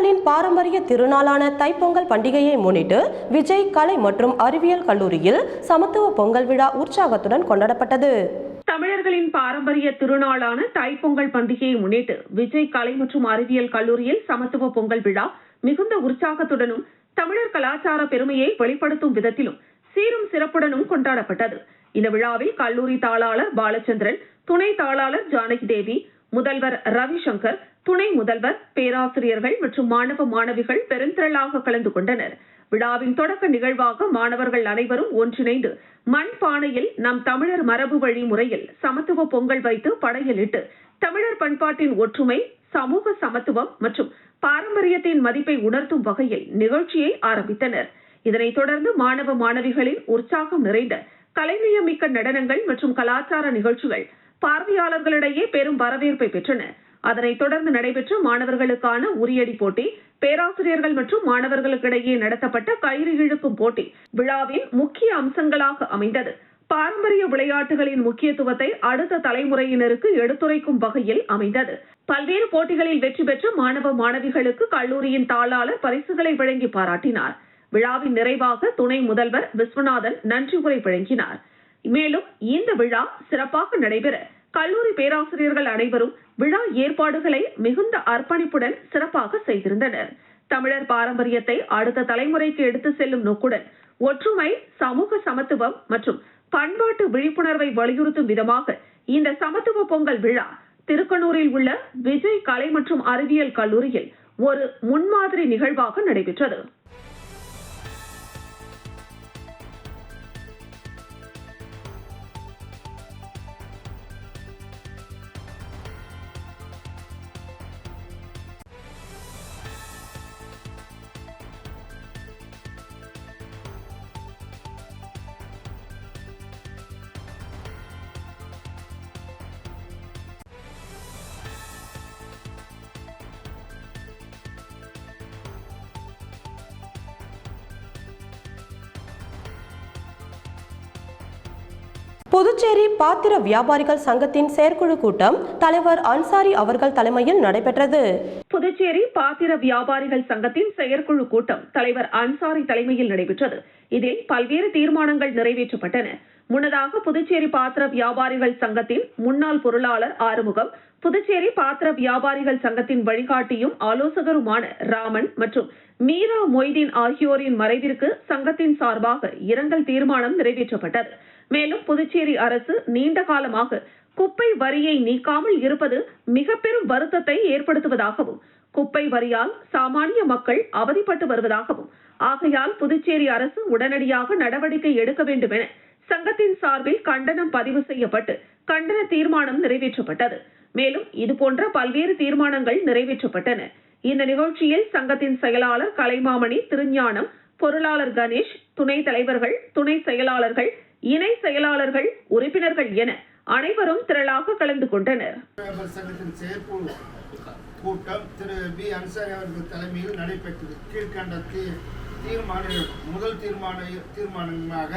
தமிழர்களின் பாரம்பரிய திருநாளான தைப்பொங்கல் பண்டிகையை முன்னிட்டு விஜய் கலை மற்றும் அறிவியல் கல்லூரியில் சமத்துவ பொங்கல் விழா உற்சாகத்துடன் கொண்டாடப்பட்டது. தமிழர்களின் பாரம்பரிய திருநாளான தைப்பொங்கல் பண்டிகையை முன்னிட்டு விஜய் கலை மற்றும் அறிவியல் கல்லூரியில் சமத்துவ பொங்கல் விழா மிகுந்த உற்சாகத்துடனும் தமிழர் கலாச்சார பெருமையை வெளிப்படுத்தும் விதத்திலும் சீரும் சிறப்புடனும் கொண்டாடப்பட்டது. இந்த விழாவில் கல்லூரி தாளாளர் பாலச்சந்திரன், துணை தாளாளர் ஜானகி தேவி, முதல்வர் ரவிசங்கர், துணை முதல்வர், பேராசிரியர்கள் மற்றும் மாணவ மாணவிகள் பெருந்திரளாக கலந்து கொண்டனர். விழாவின் தொடக்க நிகழ்வாக மாணவர்கள் அனைவரும் ஒன்றிணைந்து மண் பானையில் நம் தமிழர் மரபு வழி முறையில் சமத்துவ பொங்கல் வைத்து படையலிட்டு தமிழர் பண்பாட்டின் ஒற்றுமை, சமூக சமத்துவம் மற்றும் பாரம்பரியத்தின் மதிப்பை உணர்த்தும் வகையில் நிகழ்ச்சியை ஆரம்பித்தனர். இதனைத் தொடர்ந்து மாணவ மாணவிகளின் உற்சாகம் நிறைந்த கலைநயமிக்க நடனங்கள் மற்றும் கலாச்சார நிகழ்ச்சிகள் பார்வையாளர்களிடையே பெரும் வரவேற்பை பெற்றன. அதனைத் தொடர்ந்து நடைபெற்ற மாணவர்களுக்கான உரியடி போட்டி, பேராசிரியர்கள் மற்றும் மாணவர்களுக்கிடையே நடத்தப்பட்ட கயிறு இழுக்கும் போட்டி விழாவின் முக்கிய அம்சங்களாக அமைந்தது. பாரம்பரிய விளையாட்டுகளின் முக்கியத்துவத்தை அடுத்த தலைமுறையினருக்கு எடுத்துரைக்கும் வகையில் அமைந்தது. பல்வேறு போட்டிகளில் வெற்றி பெற்ற மாணவ மாணவிகளுக்கு கல்லூரியின் தாளாளர் பரிசுகளை வழங்கி பாராட்டினார். விழாவின் நிறைவாக துணை முதல்வர் விஸ்வநாதன் நன்றி உரை வழங்கினார். மேலும் இந்த விழா சிறப்பாக நடைபெற கல்லூரி பேராசிரியர்கள் அனைவரும் விழா ஏற்பாடுகளை மிகுந்த அர்ப்பணிப்புடன் சிறப்பாக செய்திருந்தனர். தமிழர் பாரம்பரியத்தை அடுத்த தலைமுறைக்கு எடுத்து செல்லும் நோக்குடன் ஒற்றுமை, சமூக சமத்துவம் மற்றும் பண்பாட்டு விழிப்புணர்வை வலியுறுத்தும் விதமாக இந்த சமத்துவ பொங்கல் விழா திருக்கனூரில் உள்ள விஜய் கலை மற்றும் அறிவியல் கல்லூரியில் ஒரு முன்மாதிரி நிகழ்வாக நடைபெற்றது. புதுச்சேரி பாத்திர வியாபாரிகள் சங்கத்தின் செயற்குழு கூட்டம் தலைவர் அன்சாரி அவர்கள் தலைமையில் நடைபெற்றது. புதுச்சேரி பாத்திர வியாபாரிகள் சங்கத்தின் செயற்குழு கூட்டம் தலைவர் அன்சாரி தலைமையில் நடைபெற்றது. இதில் பல்வேறு தீர்மானங்கள் நிறைவேற்றப்பட்டன. முன்னதாக புதுச்சேரி பாத்திர வியாபாரிகள் சங்கத்தின் முன்னாள் பொருளாளர் ஆறுமுகம், புதுச்சேரி பாத்திர வியாபாரிகள் சங்கத்தின் வழிகாட்டியும் ஆலோசகருமான ராமன் மற்றும் மீரா மொய்தீன் ஆகியோரின் மறைவிற்கு சங்கத்தின் சார்பாக இரங்கல் தீர்மானம் நிறைவேற்றப்பட்டது. மேலும் புதுச்சேரி அரசு நீண்ட காலமாக குப்பை வரியை நீக்காமல் இருப்பது மிக பெரும் வருத்தத்தை ஏற்படுத்துவதாகவும், குப்பை வரியால் சாமானிய மக்கள் அவதிப்பட்டு வருவதாகவும், ஆகையால் புதுச்சேரி அரசு உடனடியாக நடவடிக்கை எடுக்க வேண்டும் என சங்கத்தின் சார்பில் கண்டனம் பதிவு செய்யப்பட்டு கண்டன தீர்மானம் நிறைவேற்றப்பட்டது. மேலும் இதுபோன்ற பல்வேறு தீர்மானங்கள் நிறைவேற்றப்பட்டன. இந்த நிகழ்ச்சியில் சங்கத்தின் செயலாளர் கலைமாமணி திருஞானம், பொருளாளர் கணேஷ், துணைத் தலைவர்கள், துணை செயலாளர்கள், இணை செயலாளர்கள், உறுப்பினர்கள் என அனைவரும் திரளாக கலந்து கொண்டனர். சங்கத்தின் செயற்குழு கூட்டம் திரு பி அன்சாரி அவர்கள் தலைமையில் நடைபெற்றது. கீழ்கண்ட முதல் தீர்மானமாக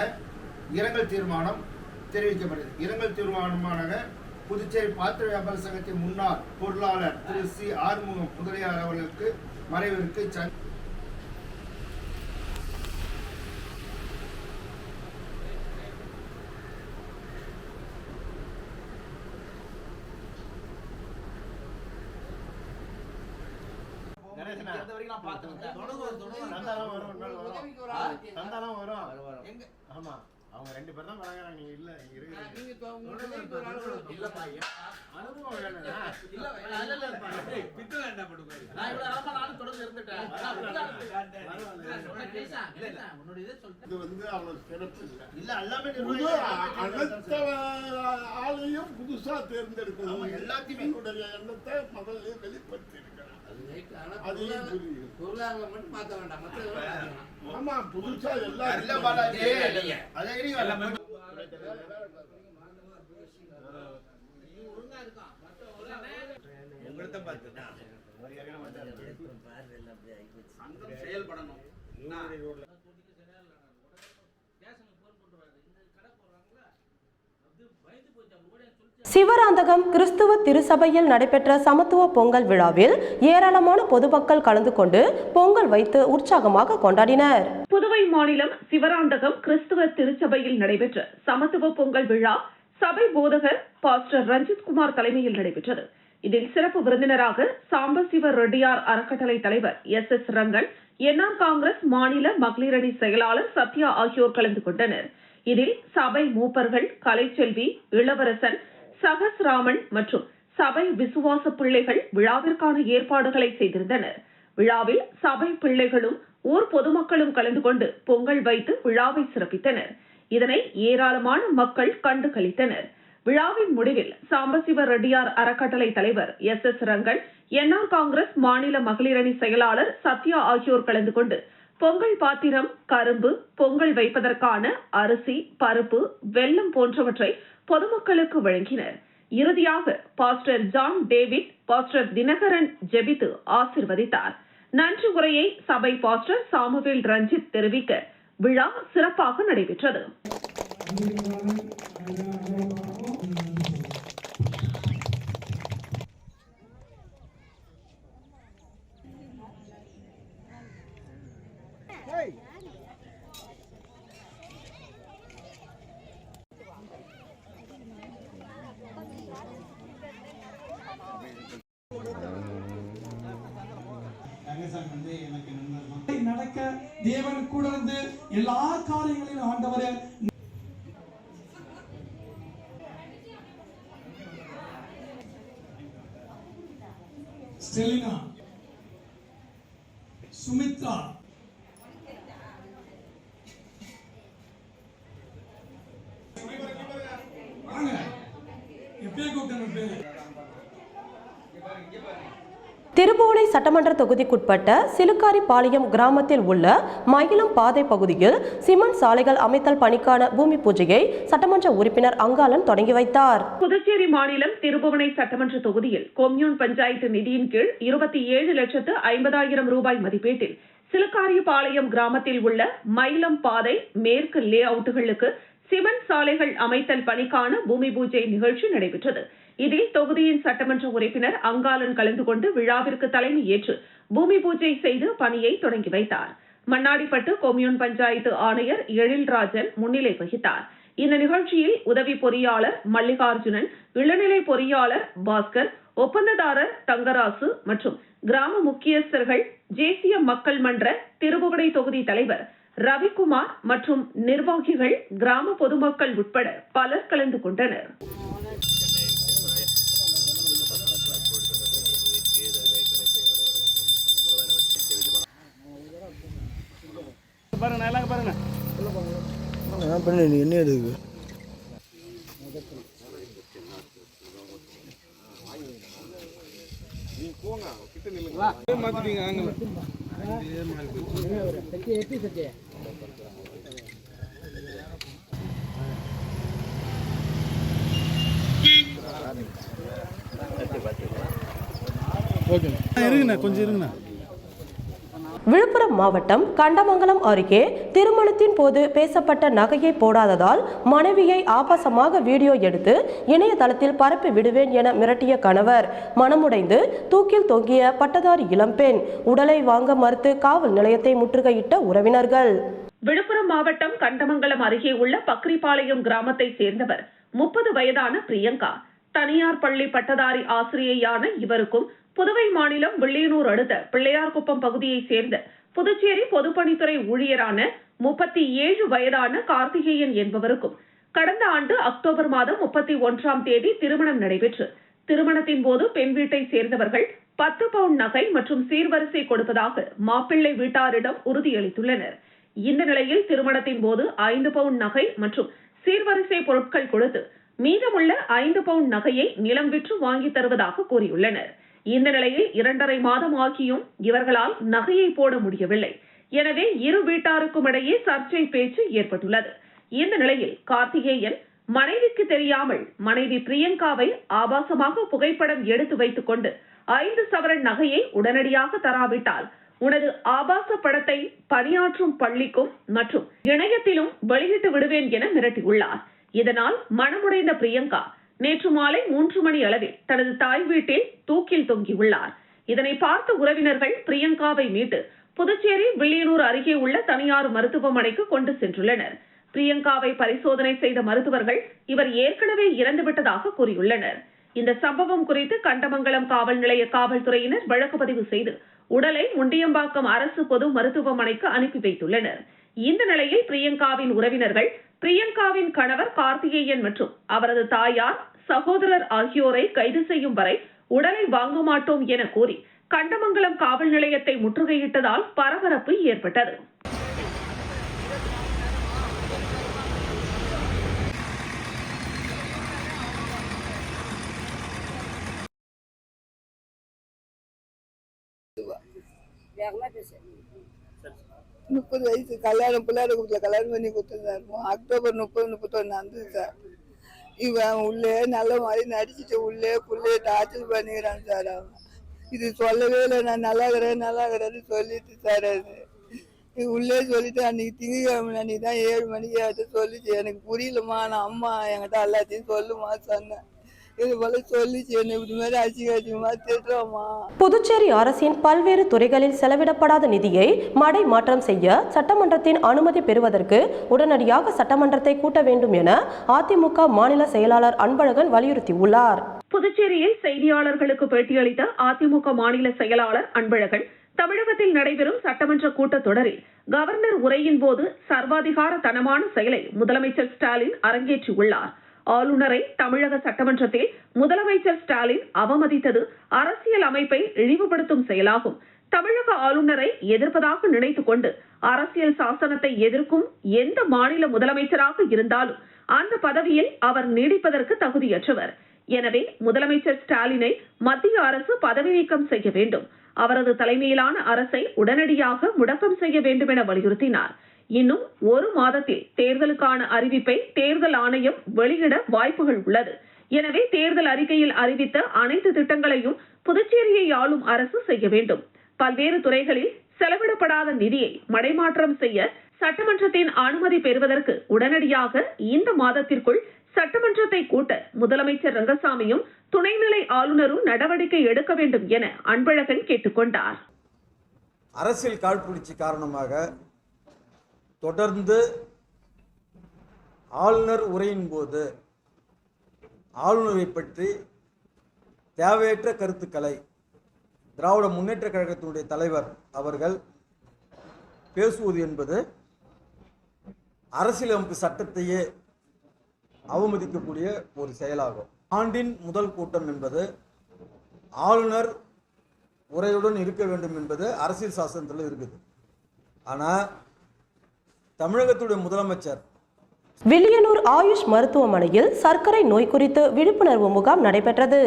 இரங்கல் தீர்மானம் தெரிவிக்கப்பட்டது. இரங்கல் தீர்மானமாக புதுச்சேரி பாத்திர வியாபார சங்கத்தின் முன்னாள் பொருளாளர் திரு சி ஆறுமுகம் முதலியார் அவர்களுக்கு மறைவிற்கு அவங்க ரெண்டு பேர் தான் வராங்க. நீங்க இல்ல இது வந்து அவ்வளவு சிறப்பு இல்ல. எல்லாமே ஆளையும் புதுசா தேர்ந்தெடுக்கணும். எல்லாத்தையுமே எண்ணத்தை முதல்ல வெளிப்படுத்தி இருக்கிறேன். ஆமா, புதுசா எல்லாம் செயல்படணும். சிவராந்தகம் கிறிஸ்துவ திருச்சபையில் நடைபெற்ற சமத்துவ பொங்கல் விழாவில் ஏராளமான பொதுமக்கள் கலந்து கொண்டு பொங்கல் வைத்து உற்சாகமாக கொண்டாடினர். புதுவை மாநிலம் சிவராந்தகம் கிறிஸ்துவ திருச்சபையில் நடைபெற்ற சமத்துவ பொங்கல் விழா சபை போதகர் பாஸ்டர் ரஞ்சித்குமார் தலைமையில் நடைபெற்றது. இதில் சிறப்பு விருந்தினராக சாம்பசிவ ரெட்டியார் அறக்கட்டளை தலைவர் SS ரங்கன், என்ஆர் காங்கிரஸ் மாநில மகளிரணி செயலாளர் சத்யா ஆகியோர் கலந்து கொண்டனர். இதில் சபை மூப்பர்கள் கலைச்செல்வி, இளவரசன், சகஸ்ராமன் மற்றும் சபை விசுவாச பிள்ளைகள் விழாவிற்கான ஏற்பாடுகளை செய்திருந்தனர். விழாவில் சபை பிள்ளைகளும் ஊர் பொதுமக்களும் கலந்து கொண்டு பொங்கல் வைத்து விழாவை சிறப்பித்தனர். இதனை ஏராளமான மக்கள் கண்டு களித்தனர். விழாவின் முடிவில் சாம்பசிவ ரெட்டியார் அறக்கட்டளை தலைவர் SS ரங்கன், என்ஆர் காங்கிரஸ் மாநில மகளிரணி செயலாளர் சத்யா ஆகியோர் கலந்து கொண்டு பொங்கல் பாத்திரம், கரும்பு, பொங்கல் வைப்பதற்கான அரிசி, பருப்பு, வெல்லம் போன்றவற்றை பொதுமக்களுக்கு வழங்கினர். இறுதியாக pastor John David, pastor Dinakaran ஜெபித்து ஆசிர்வதித்தார். நன்றி உரையை சபை பாஸ்டர் சாமுவேல் ரஞ்சித் தெரிவிக்க விழா சிறப்பாக நடைபெற்றது. நடக்க தேவன் கூட இருந்து எல்லா காரியங்களிலும் ஆண்டவரே ஸ்டெலினா, சுமித்ரா, வாங்க எப்பயே கூப்பிட்டேன் பேரு. திருபுவனை சட்டமன்ற தொகுதிக்குட்பட்ட சிலுக்காரிபாளையம் கிராமத்தில் உள்ள மயிலம் பாதை பகுதியில் சிமெண்ட் சாலைகள் அமைத்தல் பணிக்கான பூமி பூஜையை சட்டமன்ற உறுப்பினர் அங்காளன் தொடங்கி வைத்தார். புதுச்சேரி மாநிலம் திருபுவனை சட்டமன்ற தொகுதியில் கொம்யூன் பஞ்சாயத்து நிதியின் கீழ் 27,50,000 ரூபாய் மதிப்பீட்டில் சிலுக்காரிபாளையம் கிராமத்தில் உள்ள மயிலம் பாதை மேற்கு லே அவுட்டுகளுக்கு சிமெண்ட் சாலைகள் அமைத்தல் பணிக்கான பூமி பூஜை நிகழ்ச்சி நடைபெற்றது. இதில் தொகுதியின் சட்டமன்ற உறுப்பினர் அங்காளன் கலந்து கொண்டு விழாவிற்கு தலைமை ஏற்று பூமி பூஜை செய்து பணியை தொடங்கி வைத்தார். மண்ணாடிப்பட்டு கொம்யூன் பஞ்சாயத்து ஆணையர் எழில்ராஜன் முன்னிலை வகித்தார். இந்த நிகழ்ச்சியில் உதவி பொறியாளர் மல்லிகார்ஜுனன், இளநிலை பொறியாளர் பாஸ்கர், ஒப்பந்ததாரர் தங்கராசு மற்றும் கிராம முக்கியஸ்தர்கள், ஜேசிஎம் மக்கள் மன்ற திருபுவனை தொகுதி தலைவர் ரவிக்குமார் மற்றும் நிர்வாகிகள், கிராம பொதுமக்கள் உட்பட பலர் கலந்து கொண்டனர். என்ன எடுக்கு கொஞ்சம் இருங்கண்ணா. விழுப்புரம் மாவட்டம் கண்டமங்கலம் அருகே திருமணத்தின் போது பேசப்பட்ட நகையை போடாததால் மனைவியை ஆபாசமாக வீடியோ எடுத்து இணையதளத்தில் பரப்பி விடுவேன் என மிரட்டிய கணவர் மனமுடைந்து தூக்கில் தொங்கிய பட்டதாரி இளம்பெண் உடலை வாங்க மறுத்து காவல் நிலையத்தை முற்றுகையிட்ட உறவினர்கள். விழுப்புரம் மாவட்டம் கண்டமங்கலம் அருகே உள்ள பக்ரிபாளையம் கிராமத்தை சேர்ந்தவர் 30 வயதான பிரியங்கா. தனியார் பள்ளி பட்டதாரி ஆசிரியையான இவருக்கும் புதுவை மாநிலம் வில்லியனூர் அடுத்த பிள்ளையார்குப்பம் பகுதியை சேர்ந்த புதுச்சேரி பொதுப்பணித்துறை ஊழியரான 37 வயதான கார்த்திகேயன் என்பவருக்கும் கடந்த ஆண்டு அக்டோபர் மாதம் 31ஆம் தேதி திருமணம் நடைபெற்று திருமணத்தின் போது பெண் வீட்டை சேர்ந்தவர்கள் 10 பவுண்ட் நகை மற்றும் சீர்வரிசை கொடுப்பதாக மாப்பிள்ளை வீட்டாரிடம் உறுதியளித்துள்ளனர். இந்த நிலையில் திருமணத்தின் போது 5 பவுண்ட் நகை மற்றும் சீர்வரிசை பொருட்கள் கொடுத்து மீதமுள்ள 5 பவுண்ட் நகையை நிலம் விற்று வாங்கி தருவதாக கூறியுள்ளனர். இந்த நிலையில் 2.5 மாதம் ஆகியும் இவர்களால் நகையை போட முடியவில்லை. எனவே இரு வீட்டாருக்கும் இடையே சர்ச்சை பேச்சு ஏற்பட்டுள்ளது. இந்த நிலையில் கார்த்திகேயன் மனைவிக்கு தெரியாமல் மனைவி பிரியங்காவை ஆபாசமாக புகைப்படம் எடுத்து வைத்துக் கொண்டு 5 சவரன் நகையை உடனடியாக தராவிட்டால் உனது ஆபாச படத்தை பணியாற்றும் பள்ளிக்கும் மற்றும் இணையத்திலும் வெளியிட்டு விடுவேன் என மிரட்டியுள்ளார். இதனால் மனமுடைந்த பிரியங்கா நேற்று மாலை 3 மணி அளவில் தனது தாய் வீட்டில் தூக்கில் தொங்கியுள்ளார். இதனை பார்த்த உறவினர்கள் பிரியங்காவை மீட்டு புதுச்சேரி வில்லியனூர் அருகே உள்ள தனியார் மருத்துவமனைக்கு கொண்டு சென்றுள்ளனர். பிரியங்காவை பரிசோதனை செய்த மருத்துவர்கள் இவர் ஏற்கனவே இறந்துவிட்டதாக கூறியுள்ளனர். இந்த சம்பவம் குறித்து கண்டமங்கலம் காவல் நிலைய காவல்துறையினர் வழக்கு பதிவு செய்து உடலை முண்டியம்பாக்கம் அரசு பொது மருத்துவமனைக்கு அனுப்பி வைத்துள்ளனர். இந்த நிலையில் பிரியங்காவின் உறவினர்கள் பிரியங்காவின் கணவர் கார்த்திகேயன் மற்றும் அவரது தாயார், சகோதரர் ஆகியோரை கைது செய்யும் வரை உடலை வாங்க மாட்டோம் என கூறி கண்டமங்கலம் காவல் நிலையத்தை முற்றுகையிட்டதால் பரபரப்பு ஏற்பட்டது. முப்பது வயசு கல்யாணம் பிள்ளையார குடுத்துல கல்யாணம் பண்ணி கொடுத்துருந்தாரு. அக்டோபர் 30-31 நடந்தது சார். இவன் உள்ளே நல்ல மாதிரி நடிச்சுட்டு உள்ளே புள்ளைய டார்ச்சர் பண்ணிக்கிறான் சார். அவன் இது சொல்லவே இல்லை, நான் நல்லா இருக்கிறேன்னு சொல்லிட்டு சார். அது உள்ளே சொல்லிட்டு அன்னைக்கு திங்கக்கிழமை அன்னைக்கு தான் 7 மணிக்கு அது சொல்லிச்சு. எனக்கு புரியலம்மா, நான் அம்மா என்கிட்ட எல்லாத்தையும் சொல்லுமா சொன்னேன். இது போல சொல்லிச்சு, என்ன இப்படி மாதிரி அசிங்கமா திட்டுறோமா. புதுச்சேரி அரசின் பல்வேறு துறைகளில் செலவிடப்படாத நிதியை மடை மாற்றம் செய்ய சட்டமன்றத்தின் அனுமதி பெறுவதற்கு உடனடியாக சட்டமன்றத்தை கூட்ட வேண்டும் என அதிமுக மாநில செயலாளர் அன்பழகன் வலியுறுத்தியுள்ளார். புதுச்சேரியில் செய்தியாளர்களுக்கு பேட்டியளித்த அதிமுக மாநில செயலாளர் அன்பழகன், தமிழகத்தில் நடைபெறும் சட்டமன்ற கூட்டத்தொடரில் கவர்னர் உரையின் போது சர்வாதிகார தனமான செயலை முதலமைச்சர் ஸ்டாலின் அரங்கேற்றியுள்ளார். ஆளுநரை தமிழக சட்டமன்றத்தில் முதலமைச்சர் ஸ்டாலின் அவமதித்தது அரசியல் அமைப்பை இழிவுபடுத்தும் செயலாகும். தமிழக ஆளுநரை எதிர்ப்பதாக நினைத்துக் கொண்டு அரசியல் சாசனத்தை எதிர்க்கும் எந்த மாநில முதலமைச்சராக இருந்தாலும் அந்த பதவியில் அவர் நீடிப்பதற்கு தகுதியற்றவர். எனவே முதலமைச்சர் ஸ்டாலினை மத்திய அரசு பதவி நீக்கம் செய்ய வேண்டும். அவரது தலைமையிலான அரசை உடனடியாக முடக்கம் செய்ய வேண்டும் என வலியுறுத்தினார். இன்னும் 1 மாதத்தில் தேர்தலுக்கான அறிவிப்பை தேர்தல் ஆணையம் வெளியிட வாய்ப்புகள் உள்ளது. எனவே தேர்தல் அறிக்கையில் அறிவித்த அனைத்து திட்டங்களையும் புதுச்சேரியை ஆளும் அரசு செய்ய வேண்டும். பல்வேறு துறைகளில் செலவிடப்படாத நிதியை மடைமாற்றம் செய்ய சட்டமன்றத்தின் அனுமதி பெறுவதற்கு உடனடியாக இந்த மாதத்திற்குள் சட்டமன்றத்தை கூட்ட முதலமைச்சர் ரங்கசாமியும் துணைநிலை ஆளுநரும் நடவடிக்கை எடுக்க வேண்டும் என அன்பழகன் கேட்டுக்கொண்டார். அரசியல் காழ்ப்புணர்ச்சி காரணமாக தொடர்ந்து ஆளுநர் உரையின் போது ஆளுநரை பற்றி தேவையற்ற கருத்துக்களை திராவிட முன்னேற்ற கழகத்தினுடைய தலைவர் அவர்கள் பேசுவது என்பது அரசியலமைப்பு சட்டத்தையே அவமதிக்கக்கூடிய ஒரு செயலாகும். ஆண்டின் முதல் கூட்டம் என்பது ஆளுநர் உரையுடன் இருக்க வேண்டும் என்பது அரசியல் சாசனத்தில் இருக்குது. ஆனால் தமிழகத்துடைய முதலமைச்சர் வில்லியனூர் ஆயுஷ் மருத்துவமனையில் சர்க்கரை நோய் குறித்து விழிப்புணர்வு முகாம் நடைபெற்றது.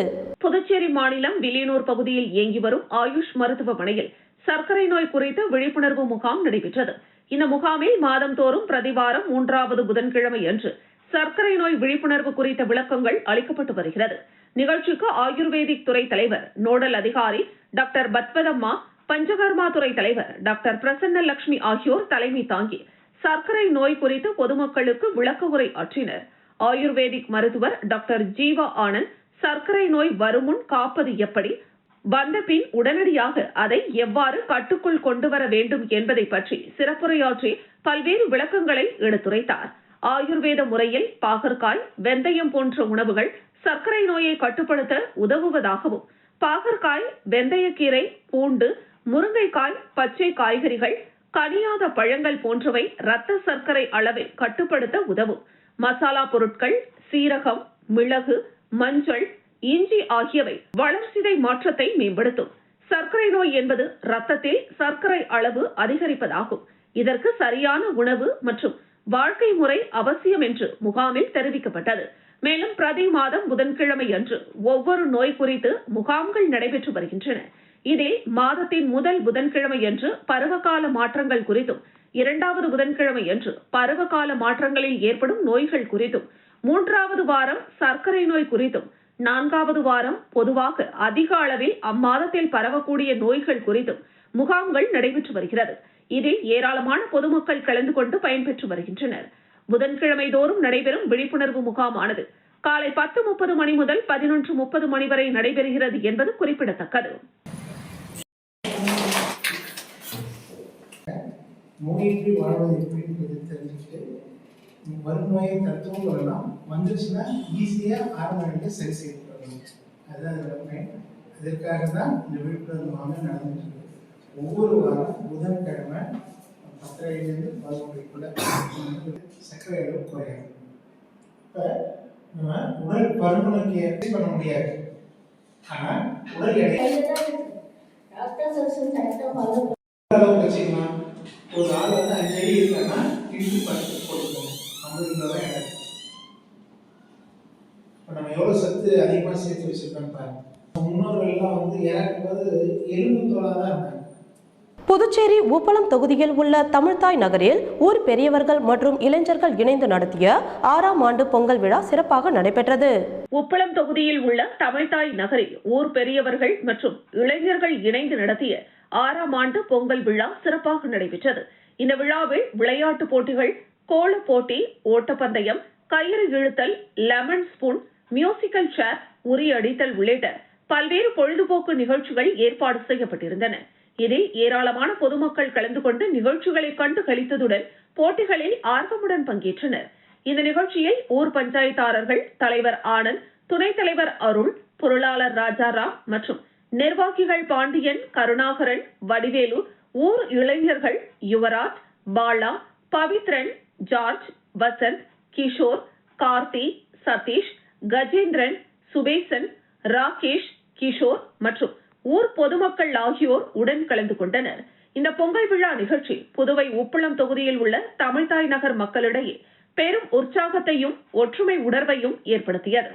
புதுச்சேரி மாநிலம் வில்லியனூர் பகுதியில் இயங்கி வரும் ஆயுஷ் மருத்துவமனையில் சர்க்கரை நோய் குறித்து விழிப்புணர்வு முகாம் நடைபெற்றது. இந்த முகாமில் மாதந்தோறும் பிரதிவாரம் 3வது புதன்கிழமை அன்று சர்க்கரை நோய் விழிப்புணர்வு குறித்த விளக்கங்கள் அளிக்கப்பட்டு வருகிறது. நிகழ்ச்சிக்கு ஆயுர்வேதிக் துறை தலைவர் நோடல் அதிகாரி டாக்டர் பத்வதம்மா, பஞ்சகர்மா துறை தலைவர் டாக்டர் பிரசன்ன லட்சுமி ஆகியோர் தலைமை தாங்கி சர்க்கரை நோய் குறித்து பொதுமக்களுக்கு விளக்க உரை ஆற்றினர். ஆயுர்வேதிக் மருத்துவர் டாக்டர் ஜீவா ஆனந்த் சர்க்கரை நோய் வருமுன் காப்பது எப்படி, வந்த பின் உடனடியாக அதை எவ்வாறு கட்டுக்குள் கொண்டு வர வேண்டும் என்பதை பற்றி சிறப்புரையாற்றி பல்வேறு விளக்கங்களை எடுத்துரைத்தார். ஆயுர்வேத முறையில் பாகற்காய், வெந்தயம் போன்ற உணவுகள் சர்க்கரை நோயை கட்டுப்படுத்த உதவுவதாகவும், பாகற்காய், வெந்தயக்கீரை, பூண்டு, முருங்கைக்காய், பச்சை காய்கறிகள், கனியாத பழங்கள் போன்றவை இரத்த சர்க்கரை அளவை கட்டுப்படுத்த உதவும். மசாலா பொருட்கள், சீரகம், மிளகு, மஞ்சள், இஞ்சி ஆகியவை வளர்சிதை மாற்றத்தை மேம்படுத்தும். சர்க்கரை நோய் என்பது இரத்தத்தில் சர்க்கரை அளவு அதிகரிப்பதாகும். இதற்கு சரியான உணவு மற்றும் வாழ்க்கை முறை அவசியம் என்று முகாமில் தெரிவிக்கப்பட்டது. மேலும் பிரதி மாதம் புதன்கிழமை அன்று ஒவ்வொரு நோய் குறித்து முகாம்கள் நடைபெற்று வருகின்றன. இதில் மாதத்தின் முதல் புதன்கிழமை அன்று பருவகால மாற்றங்கள் குறித்தும், 2வது புதன்கிழமை அன்று பருவகால மாற்றங்களில் ஏற்படும் நோய்கள் குறித்தும், 3வது வாரம் சர்க்கரை நோய் குறித்தும், 4வது வாரம் பொதுவாக அதிக அளவில் அம்மாதத்தில் பரவக்கூடிய நோய்கள் குறித்தும் முகாம்கள் நடைபெற்று வருகிறது. இதில் ஏராளமான பொதுமக்கள் கலந்து கொண்டு பயன்பெற்று வருகின்றனர். புதன்கிழமை தோறும் நடைபெறும் விழிப்புணர்வு முகாமானது காலை 10:30 மணி முதல் 11:30 மணி வரை நடைபெறுகிறது என்பது குறிப்பிடத்தக்கது. நோயின்றி வாழ்வது எப்படின்றது தெரிஞ்சுக்கிட்டு வருநோயை தத்துவம் வரலாம் வந்துருச்சுன்னா ஈஸியாக ஆரம்ப நிலையில் சரி செய்யப்படணும். அதுதான் அதோட மெயின். அதற்காக தான் இந்த விழிப்புணர்வு முகாம் நடந்துட்டு இருக்கு. ஒவ்வொரு வாரம் புதன்கிழமை 10:30 to 11:30 சர்க்கரை அளவு குறையும். இப்போ நம்ம உடல் பருமனுக்கு பண்ண முடியாது, ஆனால் உடல் எடை அளவு வச்சுக்கலாம். ஒரு ஆள் 5 அடி இருக்காங்கன்னா இன்ட்டு 10 போட்டுக்கணும். 50 கிலோ தான் எடை. இப்போ நம்ம எவ்வளோ சத்து அதிகமாக சேர்த்து வச்சிருக்கோம் பாருங்க. முன்னோர்கள்லாம் இறக்கும்போது எலும்பு தோலாக தான் இருந்தாங்க. புதுச்சேரி உப்பளம் தொகுதியில் உள்ள தமிழ்தாய் நகரில் ஊர் பெரியவர்கள் மற்றும் இளைஞர்கள் இணைந்து நடத்திய 6ஆம் ஆண்டு பொங்கல் விழா சிறப்பாக நடைபெற்றது. உப்பளம் தொகுதியில் உள்ள தமிழ்தாய் நகரில் ஊர் பெரியவர்கள் மற்றும் இளைஞர்கள் இணைந்து நடத்திய 6ஆம் ஆண்டு பொங்கல் விழா சிறப்பாக நடைபெற்றது. இந்த விழாவில் விளையாட்டு போட்டிகள், கோல போட்டி, ஓட்டப்பந்தயம், கயிறு இழுத்தல், லெமன் ஸ்பூன், மியூசிக்கல் சேர், உரி அடித்தல் உள்ளிட்ட பல்வேறு பொழுதுபோக்கு நிகழ்ச்சிகள் ஏற்பாடு செய்யப்பட்டிருந்தன. இதில் ஏராளமான பொதுமக்கள் கலந்து கொண்டு நிகழ்ச்சிகளை கண்டு களித்ததுடன் போட்டிகளில் ஆர்வமுடன் பங்கேற்றனர். இந்த நிகழ்ச்சியில் ஊர் பஞ்சாயத்தாளர்கள், தலைவர் ஆனந்த், துணைத் தலைவர் அருள், பொருளாளர் ராஜாராம் மற்றும் நிர்வாகிகள் பாண்டியன், கருணாகரன், வடிவேலு, ஊர் இளைஞர்கள் யுவராஜ், பாலா, பவித்ரன், ஜார்ஜ், வசந்த், கிஷோர், கார்த்தி, சதீஷ், கஜேந்திரன், சுபேசன், ராகேஷ், கிஷோர் மற்றும் ஊர் பொதுமக்கள் ஆகியோர் உடன் கலந்து கொண்டனர். இந்த பொங்கல் விழா நிகழ்ச்சி புதுவை உப்பளம் தொகுதியில் உள்ள தமிழ்தாய் நகர் மக்களிடையே பெரும் உற்சாகத்தையும் ஒற்றுமை உணர்வையும் ஏற்படுத்தியது.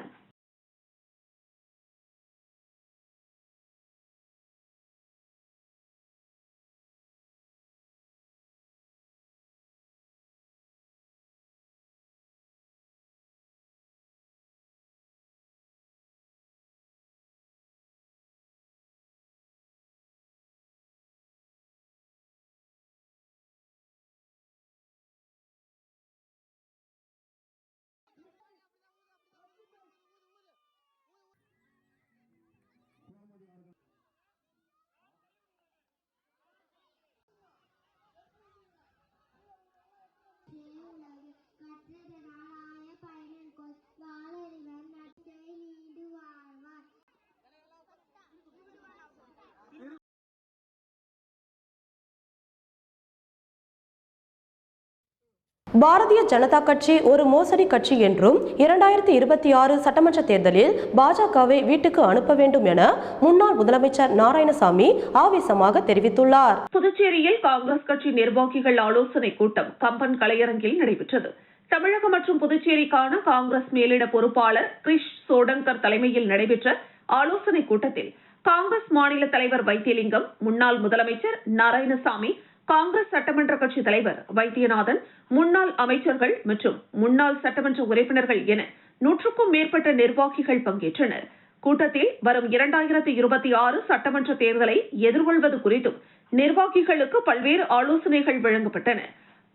பாரதிய ஜனதா கட்சி ஒரு மோசடி கட்சி என்றும் 2026 சட்டமன்ற தேர்தலில் பாஜகவை வீட்டுக்கு அனுப்ப வேண்டும் என முன்னாள் முதலமைச்சர் நாராயணசாமி ஆவேசமாக தெரிவித்துள்ளார். புதுச்சேரியில் காங்கிரஸ் கட்சி நிர்வாகிகள் ஆலோசனை கூட்டம் கம்பன் கலையரங்கில் நடைபெற்றது. தமிழகம் மற்றும் புதுச்சேரிக்கான காங்கிரஸ் மேலிட பொறுப்பாளர் கிரிஷ் சோடங்கர் தலைமையில் நடைபெற்ற ஆலோசனை கூட்டத்தில் காங்கிரஸ் மாநில தலைவர் வைத்தியலிங்கம், முன்னாள் முதலமைச்சர் நாராயணசாமி, காங்கிரஸ் சட்டமன்ற கட்சி தலைவர் வைத்தியநாதன், முன்னாள் அமைச்சர்கள் மற்றும் முன்னாள் சட்டமன்ற உறுப்பினர்கள் என 100க்கும் மேற்பட்ட நிர்வாகிகள் பங்கேற்றனர். கூட்டத்தில் வரும் 2026 சட்டமன்ற தேர்தலை எதிர்கொள்வது குறித்தும் நிர்வாகிகளுக்கு பல்வேறு ஆலோசனைகள் வழங்கப்பட்டன.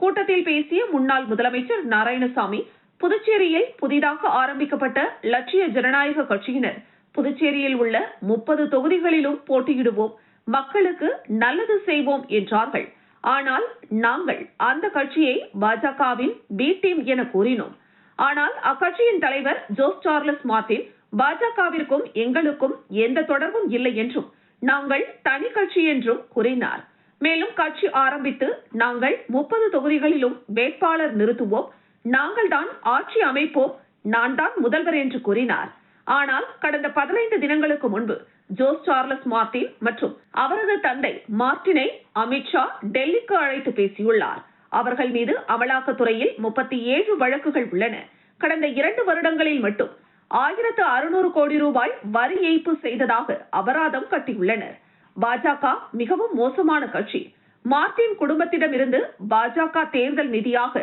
கூட்டத்தில் பேசிய முன்னாள் முதலமைச்சர் நாராயணசாமி, புதுச்சேரியில் புதிதாக ஆரம்பிக்கப்பட்ட லட்சிய ஜனநாயக கட்சியினர் புதுச்சேரியில் உள்ள 30 தொகுதிகளிலும் போட்டியிடுவோம், மக்களுக்கு நல்லது செய்வோம் என்றார்கள். ஆனால் நாங்கள் அந்த கட்சியை பாஜகவின் பி டீம் என கூறினோம். ஆனால் அக்கட்சியின் தலைவர் ஜோஸ் சார்லஸ் மார்டின், பாஜகவிற்கும் எங்களுக்கும் எந்த தொடர்பும் இல்லை என்றும் நாங்கள் தனி கட்சி என்றும் கூறினார். மேலும் கட்சி ஆரம்பித்து நாங்கள் 30 தொகுதிகளிலும் வேட்பாளர் நிறுத்துவோம், நாங்கள் தான் ஆட்சி அமைப்போம், நான் தான் முதல்வர் என்று கூறினார். ஆனால் கடந்த 15 தினங்களுக்கு முன்பு ஜோஸ் சார்லஸ் மார்டின் மற்றும் அவரது தந்தை மார்டினை அமித்ஷா டெல்லிக்கு அழைத்து பேசியுள்ளார். அவர்கள் மீது அமலாக்கத்துறையில் 37 வழக்குகள் உள்ளன. கடந்த 2 வருடங்களில் மட்டும் 1600 கோடி ரூபாய் வரி ஏய்ப்பு செய்ததாக அபராதம் கட்டியுள்ளனர். பாஜக மிகவும் மோசமான கட்சி. மார்டின் குடும்பத்திடமிருந்து பாஜக தேர்தல் நிதியாக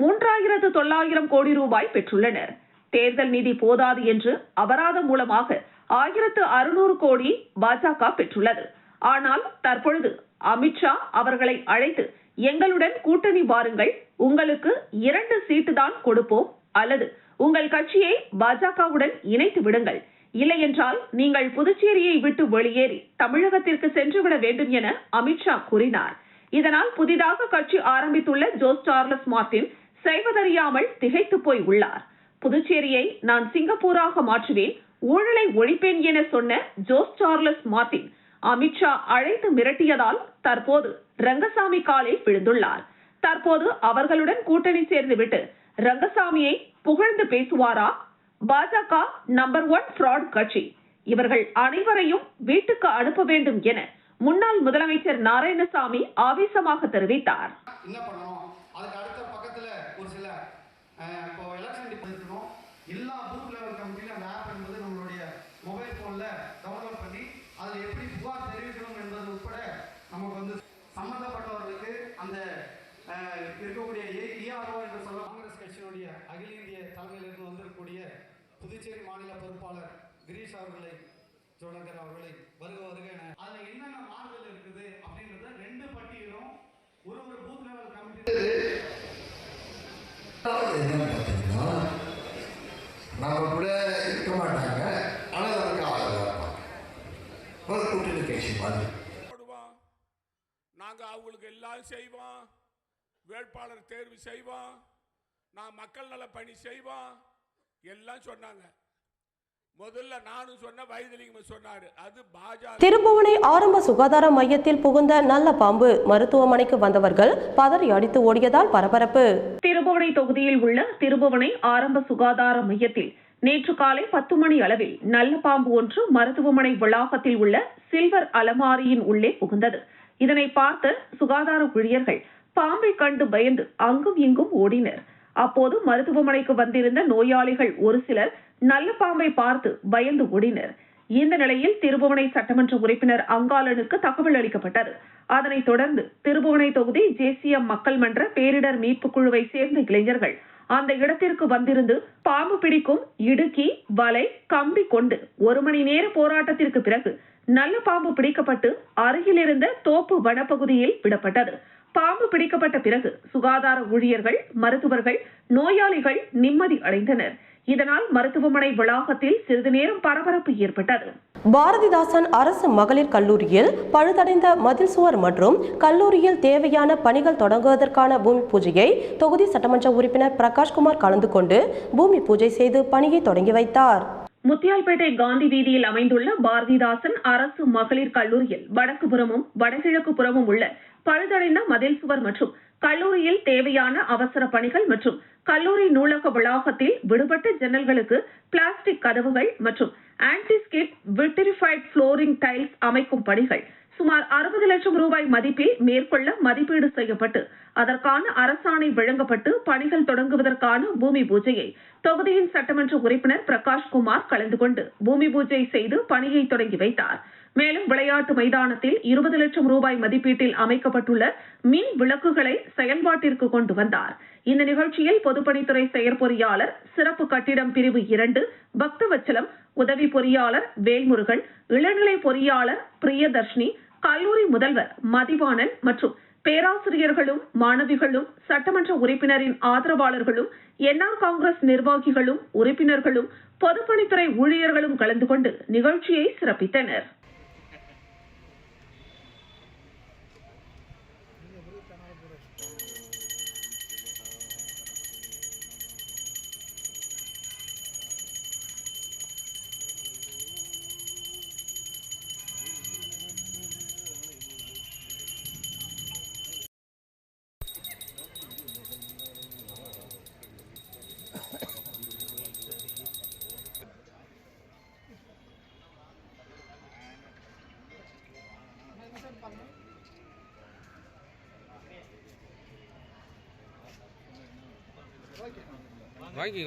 3900 கோடி ரூபாய் பெற்றுள்ளனர். தேர்தல் நிதி போதாது என்று அபராதம் மூலமாக 1600 கோடி பாஜக பெற்றுள்ளது. ஆனால் தற்பொழுது அமித்ஷா அவர்களை அழைத்து எங்களுடன் கூட்டணி வாருங்கள், உங்களுக்கு 2 சீட்டு தான் கொடுப்போம், அல்லது உங்கள் கட்சியை பாஜகவுடன் இணைத்து விடுங்கள், இல்லையென்றால் நீங்கள் புதுச்சேரியை விட்டு வெளியேறி தமிழகத்திற்கு சென்றுவிட வேண்டும் என அமித்ஷா கூறினார். இதனால் புதிதாக கட்சி ஆரம்பித்துள்ள ஜோஸ் சார்லஸ் மார்டின் செய்வதறியாமல் திகைத்து போய் உள்ளார். புதுச்சேரியை நான் சிங்கப்பூராக மாற்றுவேன், ஊழலை ஒழிப்பேன் என சொன்ன ஜோஸ் சார்லஸ் மார்டின் அமித்ஷா அழைத்து மிரட்டியதால் தற்போது ரங்கசாமி காலில் விழுந்துள்ளார். தற்போது அவர்களுடன் கூட்டணி சேர்ந்துவிட்டு ரங்கசாமியை புகழ்ந்து பேசுவாரா? பாஜக நம்பர் 1 ஃப்ராட் கட்சி, இவர்கள் அனைவரையும் வீட்டுக்கு அனுப்ப வேண்டும் என முன்னாள் முதலமைச்சர் நாராயணசாமி ஆவேசமாக தெரிவித்தார். என்ன பண்ணணும், அதுக்கு அடுத்த பக்கத்துல ஒரு சில இப்போ எலெக்ஷன் டிபார்ட்மெண்ட் எல்லா பூத் லெவல் கமிட்டிலும் அந்த ஆப் என்பது நம்மளுடைய மொபைல் போன்ல டவுன்லோட் பண்ணி அதில் எப்படி புகார் தெரிவிக்கணும் என்பது உட்பட நமக்கு வந்து சம்பந்தப்பட்டவர்களுக்கு அந்த இருக்கக்கூடிய ERO என்று சொல்ல காங்கிரஸ் கட்சியினுடைய அகில இந்திய தலைமையிலிருந்து வந்திருக்கக்கூடிய புதுச்சேரி மாநில பொறுப்பாளர் கிரீஷ் அவர்களை ஜோடங்கர் அவர்களை வருக என அதில் என்னென்ன மாறுதல் இருக்குது அப்படின்றத 2 பட்டியலும் ஒரு பூத் லெவல் கமிட்டி நம்ம கூட இருக்க மாட்டாங்க, ஆனால் நமக்கு ஆதரவாக இருப்பாங்க. ஒரு கூட்டணி கட்சி மாதிரி நாங்கள் அவங்களுக்கு எல்லாம் செய்வோம், வேட்பாளர் தேர்வு செய்வோம், நான் மக்கள் நல பணி செய்வோம் எல்லாம் சொன்னாங்க. முதல்ல நானும் சொன்ன, வைத்திலிங்கம் சொன்னாரு, அது பாஜக. திருபுவனை ஆரம்ப சுகாதார மையத்தில் புகுந்த நல்ல பாம்பு, மருத்துவமனைக்கு வந்தவர்கள் பதறி அடித்து ஓடியதால் பரபரப்பு. திருபுவனை தொகுதியில் உள்ள திருபுவனை ஆரம்ப சுகாதார மையத்தில் நேற்று காலை 10 மணி அளவில் நல்ல பாம்பு ஒன்று மருத்துவமனை வளாகத்தில் உள்ள சில்வர் அலமாரியின் உள்ளே புகுந்தது. இதனை பார்த்த சுகாதார ஊழியர்கள் பாம்பை கண்டு பயந்து அங்கும் இங்கும் ஓடினர். அப்போது மருத்துவமனைக்கு வந்திருந்த நோயாளிகள் ஒரு சிலர் நல்ல பாம்பை பார்த்து பயந்து ஓடினர். இந்த நிலையில் திருபுவனை சட்டமன்ற உறுப்பினர் அங்காளனுக்கு தகவல் அளிக்கப்பட்டது. அதனைத் தொடர்ந்து திருபுவனை தொகுதி JCM மக்கள் மன்ற பேரிடர் மீட்பு குழுவை சேர்ந்த இளைஞர்கள் அந்த இடத்திற்கு வந்திருந்து பாம்பு பிடிக்கும் இடுக்கி, வலை, கம்பி கொண்டு 1 மணி நேர போராட்டத்திற்கு பிறகு நல்ல பாம்பு பிடிக்கப்பட்டு அருகில் இருந்த தோப்பு வனப்பகுதியில் விடப்பட்டது. பாம்பு பிடிக்கப்பட்ட பிறகு சுகாதார ஊழியர்கள், மருத்துவர்கள், நோயாளிகள் நிம்மதி அடைந்தனர். இதனால் மருத்துவமனை வளாகத்தில் சிறிது நேரம் பரபரப்பு ஏற்பட்டது. பாரதிதாசன் அரசு மகளிர் கல்லூரியில் பழுதடைந்த மதில் சுவர் மற்றும் கல்லூரியில் தேவையான பணிகள் தொடங்குவதற்கான பூமி பூஜையை தொகுதி சட்டமன்ற உறுப்பினர் பிரகாஷ்குமார் கலந்து கொண்டு பூமி பூஜை செய்து பணியை தொடங்கி வைத்தார். முத்தியால்பேட்டை காந்தி வீதியில் அமைந்துள்ள பாரதிதாசன் அரசு மகளிர் கல்லூரியில் வடக்கு புறமும் வடகிழக்கு புறமும் உள்ள பழுதடைந்த மதில் சுவர் மற்றும் கல்லூரியில் தேவையான அவசர பணிகள் மற்றும் கல்லூரி நூலக வளாகத்தில் விடுபட்ட ஜன்னல்களுக்கு பிளாஸ்டிக் கதவுகள் மற்றும் ஆன்டிஸ்கிட் விட்ரிஃபைட் ஃப்ளோரிங் டைல்ஸ் அமைக்கும் பணிகள் சுமார் 60 லட்சம் ரூபாய் மதிப்பில் மேற்கொள்ள மதிப்பீடு செய்யப்பட்டு அதற்கான அரசாணை வழங்கப்பட்டு பணிகள் தொடங்குவதற்கான பூமி பூஜையை தொகுதியின் சட்டமன்ற உறுப்பினர் பிரகாஷ்குமார் கலந்து கொண்டு பூமி பூஜை செய்து பணியை தொடங்கி வைத்தார். மேலும் விளையாட்டு மைதானத்தில் 20 லட்சம் ரூபாய் மதிப்பீட்டில் அமைக்கப்பட்டுள்ள மின் விளக்குகளை செயல்பாட்டிற்கு கொண்டு வந்தார். இந்த நிகழ்ச்சியில் பொதுப்பணித்துறை செயற்பொறியாளர், சிறப்பு கட்டிடம் பிரிவு 2 பக்தவச்சலம், உதவி பொறியாளர் வேல்முருகன், இளநிலை பொறியாளர் பிரியதர்ஷினி, கல்லூரி முதல்வர் மதிவாணன் மற்றும் பேராசிரியர்களும் மாணவிகளும் சட்டமன்ற உறுப்பினரின் ஆதரவாளர்களும் NR காங்கிரஸ் நிர்வாகிகளும் உறுப்பினர்களும் பொதுப்பணித்துறை ஊழியர்களும் கலந்து கொண்டு நிகழ்ச்சியை சிறப்பித்தனர். வாங்கி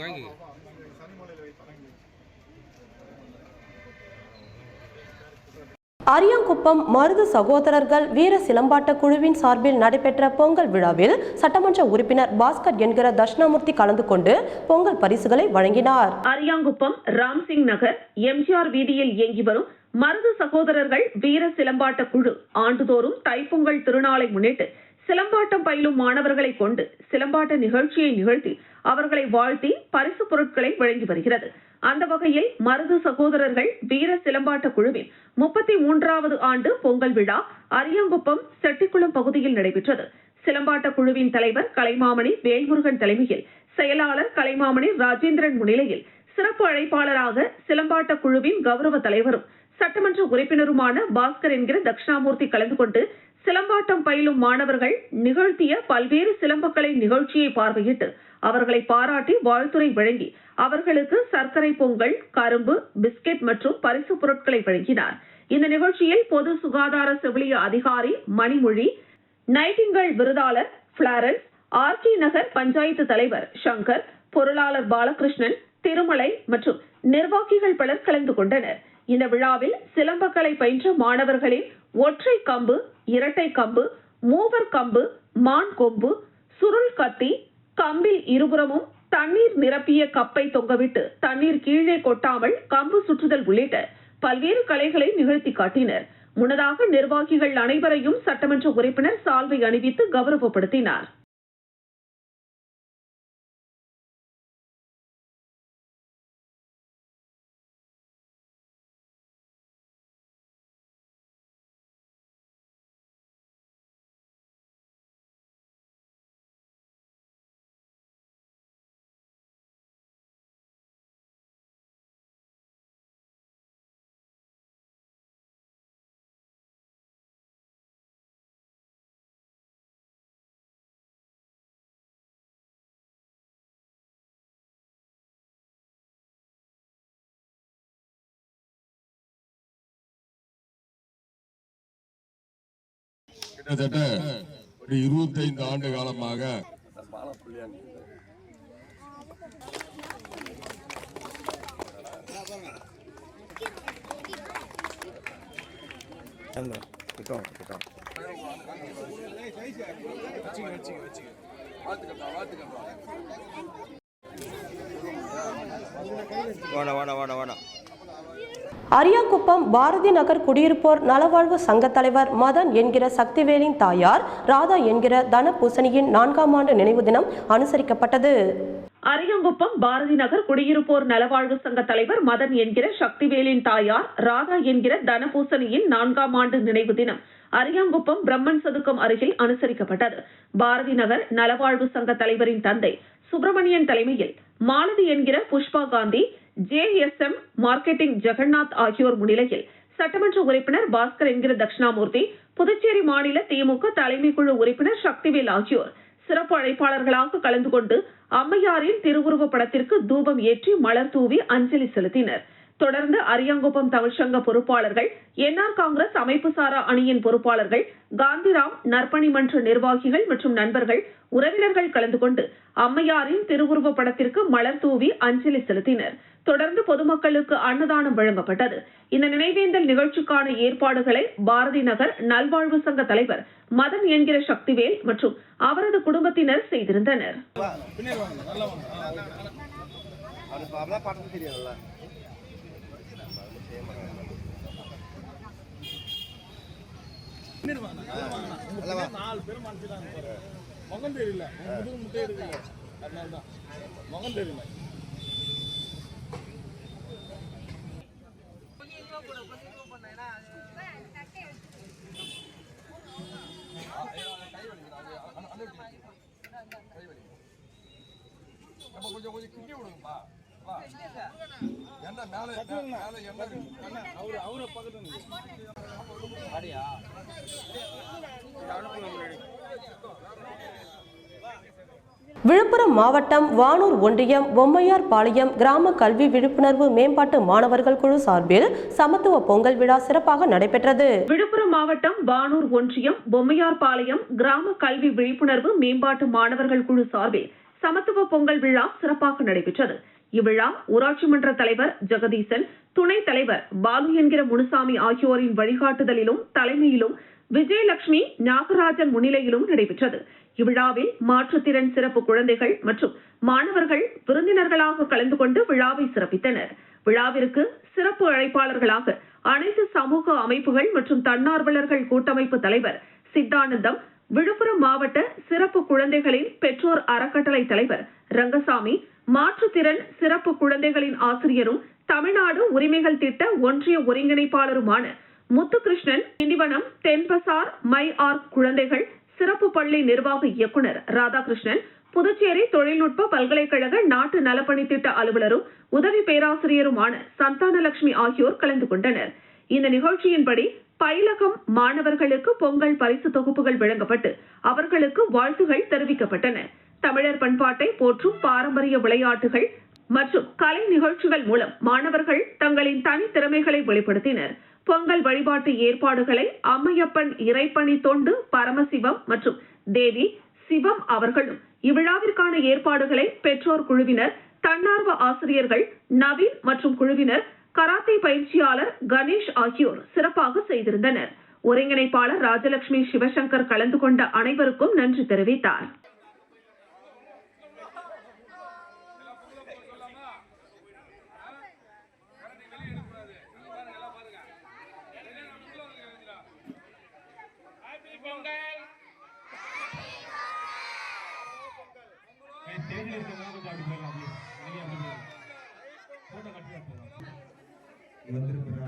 அரியாங்குப்பம் மருது சகோதரர்கள் வீர சிலம்பாட்ட குழுவின் சார்பில் நடைபெற்ற பொங்கல் விழாவில் சட்டமன்ற உறுப்பினர் பாஸ்கர் என்கிற தட்சிணாமூர்த்தி கலந்து கொண்டு பொங்கல் பரிசுகளை வழங்கினார். அரியாங்குப்பம் ராம்சிங் நகர் MGR வீதியில் இயங்கி வரும் மருது சகோதரர்கள் வீர சிலம்பாட்ட குழு ஆண்டுதோறும் தைப்பொங்கல் திருநாளை முன்னிட்டு சிலம்பாட்டம் பயிலும் மாணவர்களை கொண்டு சிலம்பாட்ட நிகழ்ச்சியை நிகழ்த்தி அவர்களை வாழ்த்தி பரிசு பொருட்களை வழங்கி வருகிறது. அந்த வகையில் மருது சகோதரர்கள் வீர சிலம்பாட்ட குழுவின் 33வது ஆண்டு பொங்கல் விழா அரியாங்குப்பம் செட்டிக்குளம் பகுதியில் நடைபெற்றது. சிலம்பாட்ட குழுவின் தலைவர் கலைமாமணி வேல்முருகன் தலைமையில், செயலாளர் கலைமாமணி ராஜேந்திரன் முன்னிலையில், சிறப்பு அழைப்பாளராக சிலம்பாட்ட குழுவின் கௌரவ தலைவரும் சட்டமன்ற உறுப்பினருமான பாஸ்கர் என்கிற தட்சிணாமூர்த்தி கலந்து கொண்டு சிலம்பாட்டம் பயிலும் மாணவர்கள் நிகழ்த்திய பல்வேறு சிலம்பக்கலை நிகழ்ச்சியை பார்வையிட்டு அவர்களை பாராட்டி வாழ்த்துரை வழங்கி அவர்களுக்கு சர்க்கரை பொங்கல், கரும்பு, பிஸ்கெட் மற்றும் பரிசு பொருட்களை வழங்கினார். இந்த நிகழ்ச்சியில் பொது சுகாதார செவிலிய அதிகாரி மணிமொழி, நைட்டிங்கல் விருதாளர் பிளாரன்ஸ், ஆர்கே நகர் பஞ்சாயத்து தலைவர் சங்கர், பொருளாளர் பாலகிருஷ்ணன், திருமலை மற்றும் நிர்வாகிகள் பலர் கலந்து கொண்டனர். இந்த விழாவில் சிலம்பக்கலை பயின்ற மாணவர்களின் ஒற்றை கம்பு, இரட்டை கம்பு, மூவர் கம்பு, மான் கொம்பு, சுருள் கத்தி, கம்பில் இருபுறமும் தண்ணீர் நிரப்பிய கப்பை தொங்கவிட்டு தண்ணீர் கீழே கொட்டாமல் கம்பு சுற்றுதல் உள்ளிட்ட பல்வேறு கலைகளை நிகழ்த்தி காட்டினர். முன்னதாக நிர்வாகிகள் அனைவரையும் சட்டமன்ற உறுப்பினர் சால்வை அணிவித்து கௌரவப்படுத்தினார். கிட்டத்தட்ட ஒரு 25 ஆண்டு காலமாக அரியாங்குப்பம் பாரதி நகர் குடியிருப்போர் நலவாழ்வு சங்க தலைவர் மதன் என்கிற சக்திவேலின் தாயார் ராதா என்கிற தனபூசணியின் 4ஆம் ஆண்டு நினைவு தினம் அனுசரிக்கப்பட்டது. அரியாங்குப்பம் பாரதி நகர் குடியிருப்போர் நலவாழ்வு சங்க தலைவர் மதன் என்கிற சக்திவேலின் தாயார் ராதா என்கிற தனபூசணியின் 4ஆம் ஆண்டு நினைவு தினம் அரியாங்குப்பம் பிரம்மன் சதுக்கம் அருகில் அனுசரிக்கப்பட்டது. பாரதி நகர் நலவாழ்வு சங்க தலைவரின் தந்தை சுப்பிரமணியன் தலைமையில் மாலதி என்கிற புஷ்பா காந்தி, JSM மார்க்கெட்டிங் ஜெகநாத் ஆகியோர் முன்னிலையில் சட்டமன்ற உறுப்பினர் பாஸ்கர் என்கிற தட்சிணாமூர்த்தி, புதுச்சேரி மாநில திமுக தலைமை குழு உறுப்பினர் சக்திவேல் ஆகியோர் சிறப்பு அழைப்பாளர்களாக கலந்து கொண்டு அம்மையாரின் திருவுருவ படத்திற்கு தூபம் ஏற்றி மலர் தூவி அஞ்சலி செலுத்தினர். தொடர்ந்து அரியாங்குப்பம் தமிழ்ச்சங்க பொறுப்பாளர்கள், NR காங்கிரஸ் அமைப்பு சாரா அணியின் பொறுப்பாளர்கள், காந்திராம் நற்பணி மன்ற நிர்வாகிகள் மற்றும் நண்பர்கள், உறவினர்கள் கலந்து கொண்டு அம்மையாரின் திருவுருவ படத்திற்கு மலர் தூவி அஞ்சலி செலுத்தினர். தொடர்ந்து பொதுமக்களுக்கு அன்னதானம் வழங்கப்பட்டது. இந்த நினைவேந்தல் நிகழ்ச்சிக்கான ஏற்பாடுகளை பாரதி நகர் நல்வாழ்வு சங்க தலைவர் மதன் என்கிற சக்திவேல் மற்றும் அவரது குடும்பத்தினர் செய்திருந்தனர். முகம் தெரியல, முட்டை எடுக்கல, அதனால்தான் முகம் தெரியல. கொஞ்சம் கிண்டி விடுங்கப்பா. என்ன மேலே அவரை பக்கத்துல விழுப்புரம் மாவட்டம் வானூர் ஒன்றியம் பொம்மையார் பாளையம் கிராம கல்வி விழிப்புணர்வு மேம்பாட்டு மாணவர்கள் குழு சார்பில் சமத்துவ பொங்கல் விழா சிறப்பாக நடைபெற்றது. விழுப்புரம் மாவட்டம் வானூர் ஒன்றியம் பொம்மையார் பாளையம் கிராம கல்வி விழிப்புணர்வு மேம்பாட்டு மாணவர்கள் குழு சார்பில் சமத்துவ பொங்கல் விழா சிறப்பாக நடைபெற்றது. இவ்விழா ஊராட்சி மன்ற தலைவர் ஜெகதீசன், துணைத் தலைவர் பாலு என்கிற முனுசாமி ஆகியோரின் வழிகாட்டுதலிலும் தலைமையிலும் விஜயலட்சுமி நாகராஜன் முன்னிலையிலும் நடைபெற்றது. இவ்விழாவில் மாற்றுத்திறன் சிறப்பு குழந்தைகள் மற்றும் மாணவர்கள் விருந்தினர்களாக கலந்து கொண்டு விழாவை சிறப்பித்தனர். விழாவிற்கு சிறப்பு அழைப்பாளர்களாக அனைத்து சமூக அமைப்புகள் மற்றும் தன்னார்வலர்கள் கூட்டமைப்பு தலைவர் சித்தானந்தம், விழுப்புரம் மாவட்ட சிறப்பு குழந்தைகளின் பெற்றோர் அறக்கட்டளை தலைவர் ரங்கசாமி, மாற்றுத்திறன் சிறப்பு குழந்தைகளின் ஆசிரியரும் தமிழ்நாடு உரிமைகள் திட்ட ஒன்றிய ஒருங்கிணைப்பாளருமான முத்துகிருஷ்ணன், திண்டிவனம் தென்பசார் மை ஆர்க் குழந்தைகள் சிறப்பு பள்ளி நிர்வாக இயக்குநர் ராதாகிருஷ்ணன், புதுச்சேரி தொழில்நுட்ப பல்கலைக்கழக நாட்டு நலப்பணி திட்ட அலுவலரும் உதவி பேராசிரியருமான சந்தானலட்சுமி ஆகியோர் கலந்து கொண்டனர். இந்த நிகழ்ச்சியின்படி பயிலகம் மாணவர்களுக்கு பொங்கல் பரிசு தொகுப்புகள் வழங்கப்பட்டு அவர்களுக்கு வாழ்த்துகள் தெரிவிக்கப்பட்டன. தமிழர் பண்பாட்டை போற்றும் பாரம்பரிய விளையாட்டுகள் மற்றும் கலை நிகழ்ச்சிகள் மூலம் மாணவர்கள் தங்களின் தனித்திறமைகளை வெளிப்படுத்தினர். பொங்கல் வழிபாட்டு ஏற்பாடுகளை அம்மையப்பன் இறைப்பணி தொண்டு பரமசிவம் மற்றும் தேவி சிவம் அவர்களும், இவ்விழாவிற்கான ஏற்பாடுகளை பெற்றோர் குழுவினர், தன்னார்வ ஆசிரியர்கள் நவீன் மற்றும் குழுவினர், கராத்தே பயிற்சியாளர் கணேஷ் ஆகியோர் சிறப்பாக செய்திருந்தனர். ஒருங்கிணைப்பாளர் ராஜலட்சுமி சிவசங்கர் கலந்து கொண்ட அனைவருக்கும் நன்றி தெரிவித்தார். வந்திருக்கிற